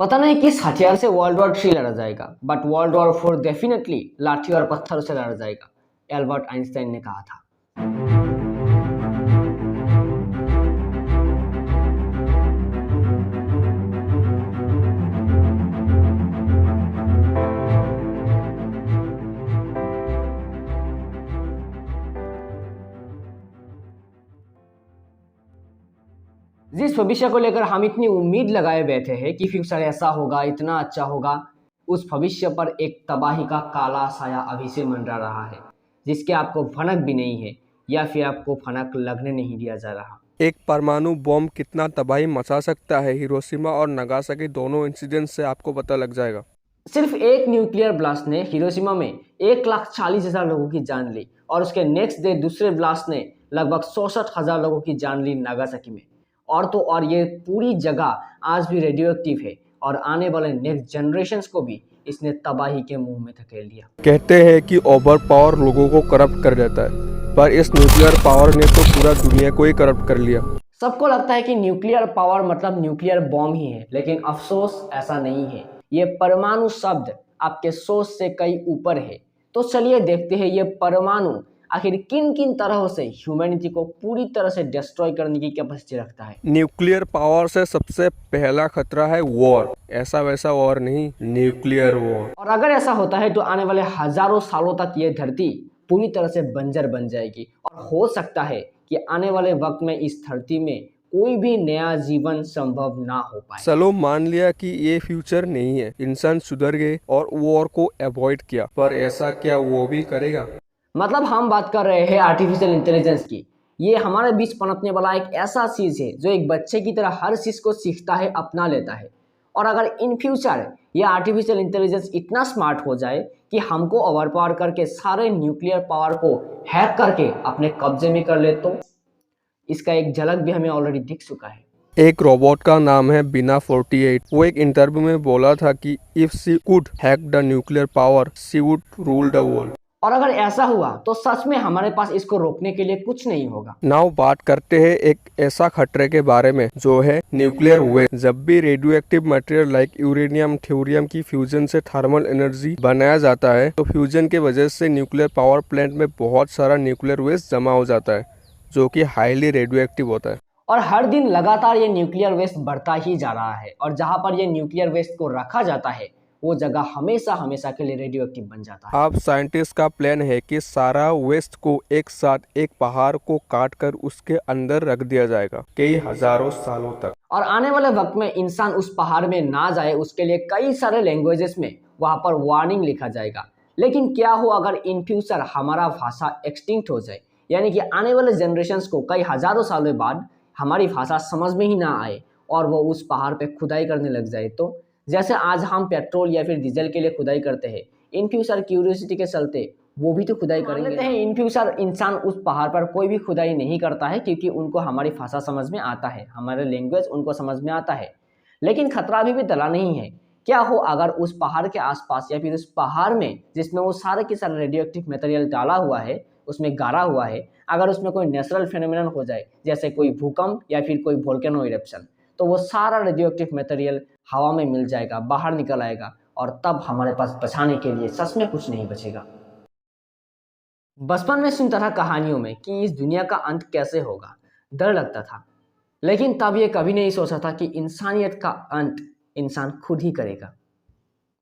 पता नहीं किस हथियार से वर्ल्ड वॉर 3 लड़ा जाएगा, बट वर्ल्ड वॉर 4 डेफिनेटली लाठी और पत्थरों से लड़ा जाएगा, एल्बर्ट आइंस्टाइन ने कहा था। जिस भविष्य को लेकर हम इतनी उम्मीद लगाए बैठे हैं कि फ्यूचर ऐसा होगा, इतना अच्छा होगा, उस भविष्य पर एक तबाही का काला साया अभी से मंडरा रहा है, जिसके आपको भनक भी नहीं है या फिर आपको भनक लगने नहीं दिया जा रहा। एक परमाणु बॉम्ब कितना तबाही मचा सकता है, हिरोशिमा और नागासाकी दोनों इंसिडेंट से आपको पता लग जाएगा। सिर्फ एक न्यूक्लियर ब्लास्ट ने हिरोशिमा में 1,40,000 लोगों की जान ली और उसके नेक्स्ट डे दूसरे ब्लास्ट ने लगभग 64,000 लोगों की जान ली नागासाकी में। और तो और ये पूरी जगह आज भी रेडियो एक्टिव है और आने वाले नेक्स्ट जनरेशन्स को भी इसने तबाही के मुंह में धकेल दिया। कहते हैं कि ओवर पावर लोगों को करप्ट कर देता है, पर इस न्यूक्लियर पावर ने तो पूरा दुनिया को ही करप्ट कर लिया। सबको लगता है कि न्यूक्लियर पावर मतलब न्यूक्लियर बॉम्ब ही है, लेकिन अफसोस ऐसा नहीं है। ये परमाणु शब्द आपके सोच से कई ऊपर है। तो चलिए देखते हैं ये परमाणु आखिर किन किन तरह से ह्यूमैनिटी को पूरी तरह से डिस्ट्रॉय करने की कैपेसिटी रखता है। न्यूक्लियर पावर से सबसे पहला खतरा है वॉर। ऐसा वैसा वॉर नहीं, न्यूक्लियर वॉर। और अगर ऐसा होता है तो आने वाले हजारों सालों तक ये धरती पूरी तरह से बंजर बन जाएगी और हो सकता है कि आने वाले वक्त में इस धरती में कोई भी नया जीवन संभव ना हो पाए। चलो मान लिया कि ये फ्यूचर नहीं है, इंसान सुधर गए और वॉर को अवॉइड किया, पर ऐसा क्या वो भी करेगा? मतलब हम बात कर रहे हैं आर्टिफिशियल इंटेलिजेंस की। ये हमारे बीच पनपने वाला एक ऐसा चीज है जो एक बच्चे की तरह हर चीज को सीखता है, अपना लेता है। और अगर इन फ्यूचर ये आर्टिफिशियल इंटेलिजेंस इतना स्मार्ट हो जाए कि हमको ओवरपावर करके सारे न्यूक्लियर पावर को हैक करके अपने कब्जे में कर ले, तो इसका एक झलक भी हमें ऑलरेडी दिख चुका है। एक रोबोट का नाम है बिना 48। वो एक इंटरव्यू में बोला था कि if she could hack the nuclear power she would rule the world. और अगर ऐसा हुआ तो सच में हमारे पास इसको रोकने के लिए कुछ नहीं होगा। नाउ बात करते हैं एक ऐसा खतरे के बारे में जो है न्यूक्लियर वेस्ट। जब भी radioactive material like uranium thorium की फ्यूजन से थर्मल एनर्जी बनाया जाता है, तो फ्यूजन के वजह से न्यूक्लियर पावर प्लांट में बहुत सारा न्यूक्लियर वेस्ट जमा हो जाता है जो कि हाईली रेडियो एक्टिव होता है। और हर दिन लगातार ये न्यूक्लियर वेस्ट बढ़ता ही जा रहा है और जहां पर ये न्यूक्लियर वेस्ट को रखा जाता है वो जगह हमेशा हमेशा के लिए रेडियो एक्टिव बन जाता है। अब साइंटिस्ट का प्लान है कि सारा वेस्ट को एक साथ एक पहाड़ को काट कर उसके अंदर रख दिया जाएगा कई हजारों सालों तक। और आने वाले वक्त में इंसान उस पहाड़ में ना जाए उसके लिए कई सारे लैंग्वेजेस में वहां पर वार्निंग लिखा जाएगा। लेकिन क्या हो अगर इन फ्यूचर हमारा भाषा एक्सटिंक्ट हो जाए, यानी कि आने वाले जनरेशन्स को कई हजारों सालों बाद हमारी भाषा समझ में ही ना आए और वो उस पहाड़ पे खुदाई करने लग जाए, तो जैसे आज हम पेट्रोल या फिर डीजल के लिए खुदाई करते हैं, इन फ्यूचर क्यूरियोसिटी के चलते वो भी तो खुदाई करेंगे। लेते हैं इन फ्यूचर इंसान उस पहाड़ पर कोई भी खुदाई नहीं करता है क्योंकि उनको हमारी भाषा समझ में आता है, हमारे लैंग्वेज उनको समझ में आता है। लेकिन खतरा अभी भी टला नहीं है। क्या हो अगर उस पहाड़ के आसपास या फिर उस पहाड़ में जिसमें वो सारे के सारे रेडियो एक्टिव मटेरियल डाला हुआ है, उसमें गाड़ा हुआ है, अगर उसमें कोई नेचुरल फेनोमेनन हो जाए जैसे कोई भूकंप या फिर कोई वोल्केनो इरप्शन, तो वो सारा रेडियो एक्टिव मटेरियल हवा में मिल जाएगा, बाहर निकल आएगा और तब हमारे पास बचाने के लिए सच में कुछ नहीं बचेगा। बचपन में सुनता था कहानियों में कि इस दुनिया का अंत कैसे होगा, डर लगता था, लेकिन तब ये कभी नहीं सोचा था कि इंसानियत का अंत इंसान खुद ही करेगा।